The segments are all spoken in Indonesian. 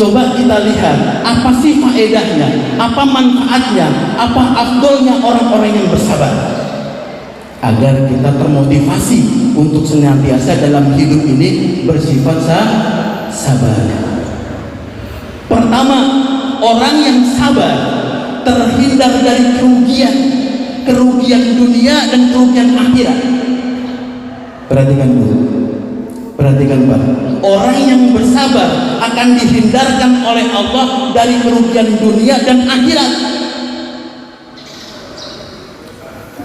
Coba kita lihat apa sih faedahnya, apa manfaatnya, apa afdolnya orang-orang yang bersabar, agar kita termotivasi untuk senantiasa dalam hidup ini bersifat sabar. Pertama, orang yang sabar terhindar dari kerugian dunia dan kerugian akhirat. Perhatikan dulu, perhatikan Pak. Orang yang bersabar akan dihindarkan oleh Allah dari kerugian dunia dan akhirat.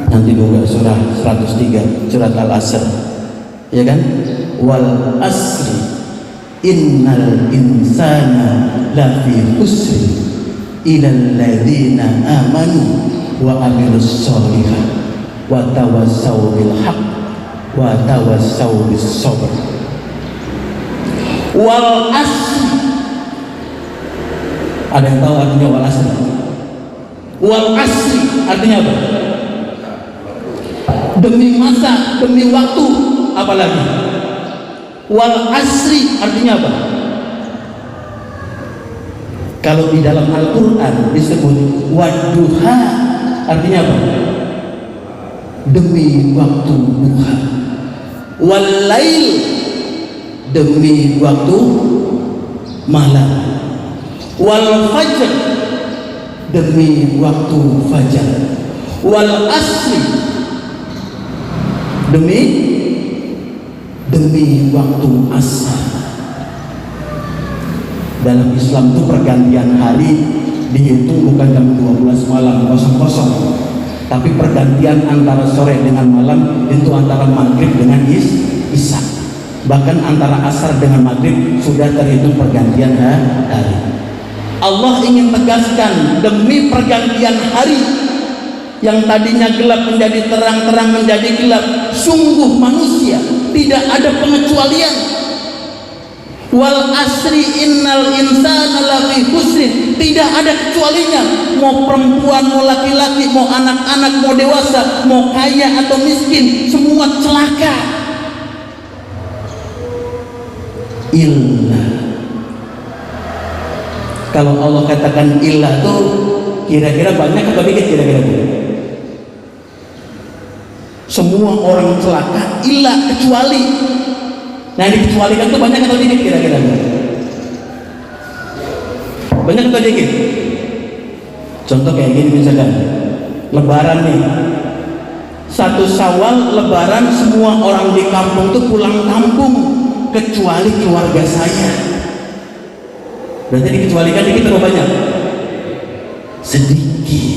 Nanti buka surah 103, surat Al-Asr, ya kan? Wal asri innal insana lafi khusri illal ladzina amanu wa amilus sholihat wa tawassaw bil haqq wa tawassaw bis sabr. Wal asri, ada yang tahu artinya wal asri? Wal asri artinya apa? Demi masa, demi waktu, apalagi wal asri artinya apa? Kalau di dalam Al-Quran disebut wadduha, artinya apa? Demi waktu duha. Wal lail, demi waktu malam. Wal fajr, demi waktu fajar. Wal asri, demi waktu asar. Dalam Islam itu pergantian hari dihitung bukan jam 12 malam 00, tapi pergantian antara sore dengan malam itu antara maghrib dengan isya. Bahkan antara asar dengan maghrib sudah terhitung pergantian hari. Allah ingin tegaskan demi pergantian hari yang tadinya gelap menjadi terang, terang menjadi gelap. Sungguh manusia tidak ada pengecualian. Wal asri innal insana lafi khusrin, tidak ada kecualinya. Mau perempuan, mau laki-laki, mau anak-anak, mau dewasa, mau kaya atau miskin, semua celaka. Illa, kalau Allah katakan illa tuh kira-kira banyak atau dikit kira-kira? Semua orang celaka, illa kecuali. Nah, dikecualikan itu banyak atau dikit kira-kira? Banyak atau dikit? Contoh kayak gini misalkan, Lebaran nih, 1 Syawal Lebaran semua orang di kampung tuh pulang kampung kecuali keluarga saya. Berarti dikecualikan dikit atau banyak? Sedikit.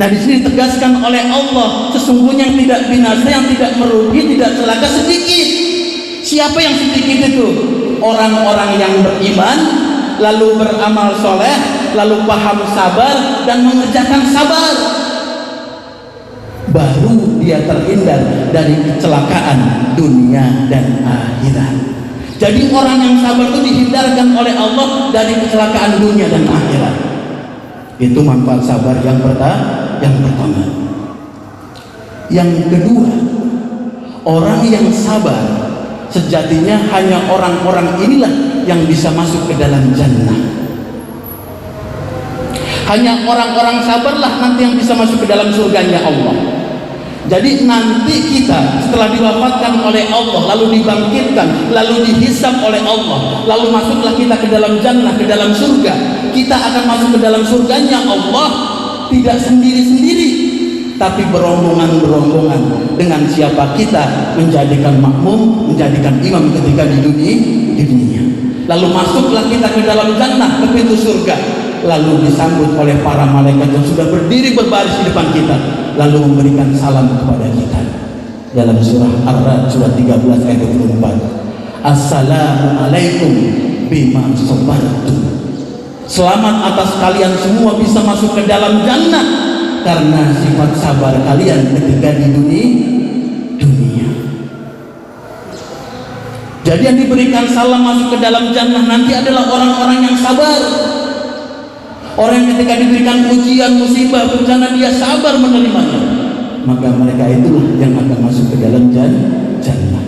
Nah, di sini ditegaskan oleh Allah, sesungguhnya yang tidak binasa, yang tidak merugi, tidak celaka sedikit. Siapa yang sedikit itu? Orang-orang yang beriman, lalu beramal soleh, lalu paham sabar dan mengerjakan sabar. Baru dia terhindar dari kecelakaan dunia dan akhirat. Jadi orang yang sabar itu dihindarkan oleh Allah dari kecelakaan dunia dan akhirat. Itu manfaat sabar yang pertama. Yang kedua, orang yang sabar sejatinya hanya orang-orang inilah yang bisa masuk ke dalam jannah. Hanya orang-orang sabarlah nanti yang bisa masuk ke dalam surganya Allah. Jadi nanti kita setelah diwafatkan oleh Allah, lalu dibangkitkan, lalu dihisab oleh Allah, lalu masuklah kita ke dalam jannah, ke dalam surga. Kita akan masuk ke dalam surganya Allah tidak sendiri-sendiri, tapi berombongan-berombongan dengan siapa kita menjadikan makmum, menjadikan imam ketika di dunia. Lalu masuklah kita ke dalam jannah, ke pintu surga, lalu disambut oleh para malaikat yang sudah berdiri berbaris di depan kita, lalu memberikan salam kepada kita. Dalam surah Ar-Ra'd surah 13 ayat 24, Assalamualaikum bima sabartum. Selamat atas kalian semua bisa masuk ke dalam jannah karena sifat sabar kalian ketika di dunia. Jadi yang diberikan salam masuk ke dalam jannah nanti adalah orang-orang yang sabar. Orang yang ketika diberikan ujian, musibah, bencana, dia sabar menerimanya, maka mereka itulah yang akan masuk ke dalam jannah.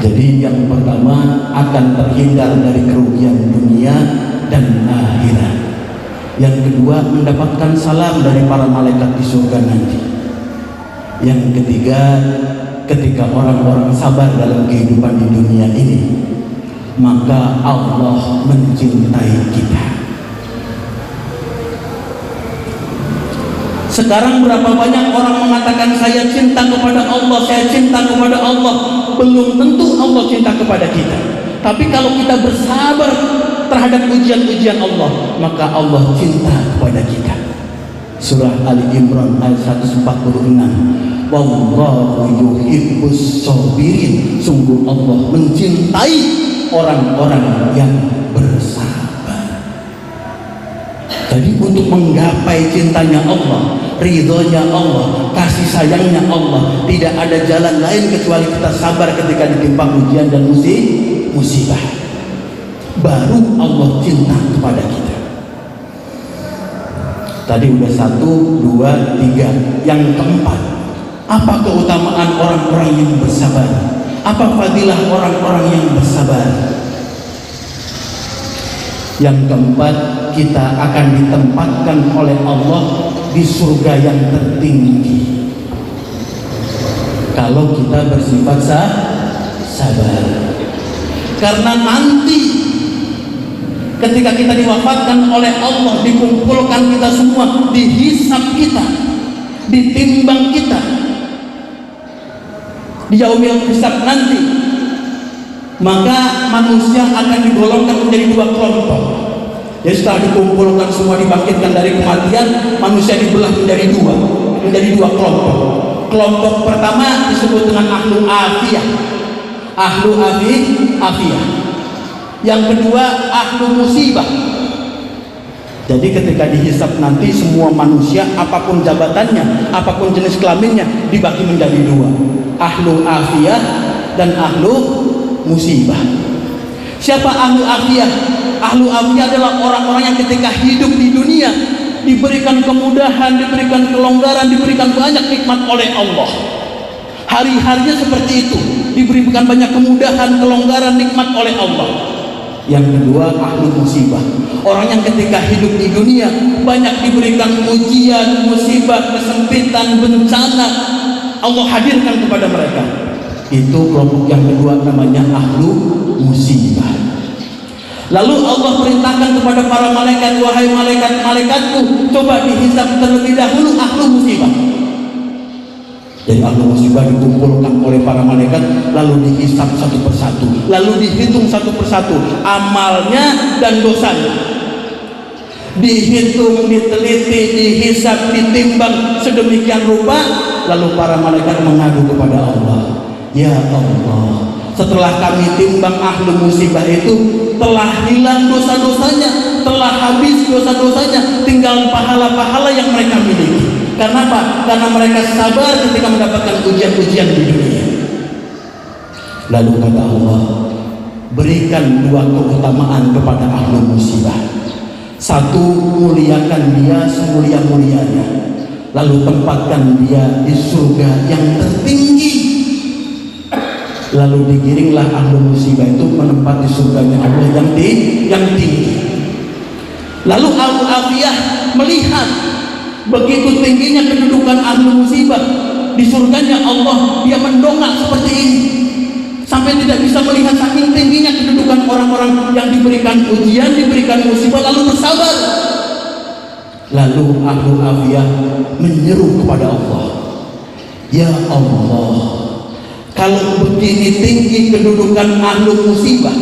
Jadi yang pertama akan terhindar dari kerugian dunia dan akhirat. Yang kedua mendapatkan salam dari para malaikat di surga nanti. Yang ketiga, ketika orang-orang sabar dalam kehidupan di dunia ini, maka Allah mencintai kita. Sekarang berapa banyak orang mengatakan saya cinta kepada Allah, saya cinta kepada Allah. Belum tentu Allah cinta kepada kita. Tapi kalau kita bersabar terhadap ujian-ujian Allah, maka Allah cinta kepada kita. Surah Ali Imran ayat 146. Wallahu yuhibbus sabirin. Sungguh Allah mencintai orang-orang yang bersabar. Jadi untuk menggapai cintanya Allah, ridhonya Allah, kasih sayangnya Allah, tidak ada jalan lain kecuali kita sabar ketika ditimpa ujian dan musibah. Baru Allah cinta kepada kita. Tadi udah 1, 2, 3. Yang keempat, apa keutamaan orang-orang yang bersabar? Apa fadilah orang-orang yang bersabar? Yang keempat, kita akan ditempatkan oleh Allah di surga yang tertinggi kalau kita bersifat sabar. Karena nanti ketika kita diwafatkan oleh Allah, dikumpulkan kita semua, dihisab kita, ditimbang kita di yaumil hisab nanti, maka manusia akan digolongkan menjadi 2 kelompok. Jadi setelah dikumpulkan semua, dibangkitkan dari kematian, manusia dibelah menjadi 2 kelompok. Kelompok pertama disebut dengan ahlu afiyah, afiyah. Yang kedua ahlu musibah. Jadi ketika dihisab nanti, semua manusia apapun jabatannya, apapun jenis kelaminnya, dibagi menjadi 2, ahlu afiyah dan ahlu musibah. Siapa ahlu afiyah? Ahlu afiyah adalah orang-orang yang ketika hidup di dunia diberikan kemudahan, diberikan kelonggaran, diberikan banyak nikmat oleh Allah. Hari-harinya seperti itu, diberikan banyak kemudahan, kelonggaran, nikmat oleh Allah. Yang kedua ahlu musibah, orang yang ketika hidup di dunia banyak diberikan ujian, musibah, kesempitan, bencana, Allah hadirkan kepada mereka. Itu kelompok yang kedua, namanya ahlu musibah. Lalu Allah perintahkan kepada para malaikat, wahai malaikat-malaikatku, coba dihisab terlebih dahulu ahlu musibah. Jadi ahlu musibah dikumpulkan oleh para malaikat, lalu dihisab satu persatu, lalu dihitung satu persatu amalnya dan dosanya. Dihitung, diteliti, dihisab, ditimbang sedemikian rupa, lalu para malaikat mengadu kepada Allah, ya Allah, setelah kami timbang ahlu musibah itu, telah hilang dosa-dosanya, telah habis dosa-dosanya, tinggal pahala-pahala yang mereka miliki. Karena apa? Karena mereka sabar ketika mendapatkan ujian-ujian di dunia. Lalu kata Allah, berikan 2 keutamaan kepada ahlu musibah. 1, muliakan dia semulia-mulianya, lalu tempatkan dia di surga yang tertinggi. Lalu digiringlah ahlu musibah itu menempati surganya Allah yang tinggi. Lalu ahlu afiyah melihat begitu tingginya kedudukan ahlu musibah di surganya Allah, dia mendongak seperti ini sampai tidak bisa melihat saking tingginya kedudukan orang-orang yang diberikan ujian, diberikan musibah lalu bersabar. Lalu ahlu afiyah menyeru kepada Allah, ya Allah, kalau begini tinggi kedudukan ahlu musibah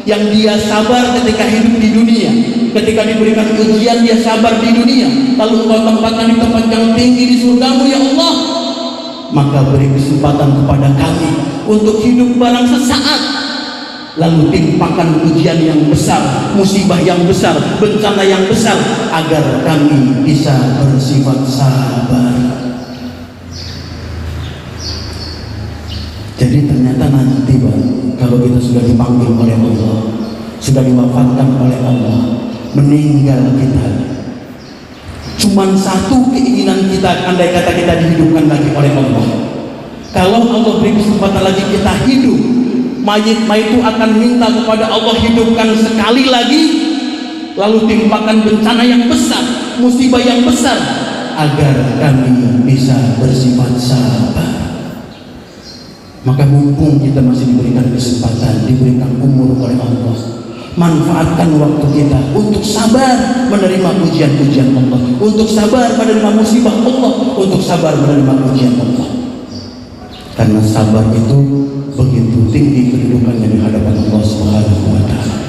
yang dia sabar ketika hidup di dunia, ketika diberikan ujian dia sabar di dunia, lalu Engkau tempatkan di tempat yang tinggi di surgamu ya Allah, maka beri kesempatan kepada kami untuk hidup barang sesaat, lalu timpakan ujian yang besar, musibah yang besar, bencana yang besar, agar kami bisa bersifat sabar. Jadi ternyata nanti Bang, kalau kita sudah dipanggil oleh Allah, sudah diwafatkan oleh Allah, meninggal kita, cuman 1 keinginan kita, andai kata kita dihidupkan lagi oleh Allah. Kalau Allah beri kesempatan lagi kita hidup, mayit itu akan minta kepada Allah hidupkan sekali lagi, lalu timpakan bencana yang besar, musibah yang besar, agar kami bisa bersifat sabar. Maka mumpung kita masih diberikan kesempatan, diberikan umur oleh Allah, manfaatkan waktu kita untuk sabar menerima ujian-ujian Allah, untuk sabar menerima musibah Allah, untuk sabar menerima ujian Allah. Karena sabar itu begitu tinggi kedudukannya di hadapan Allah Subhanahu wa taala.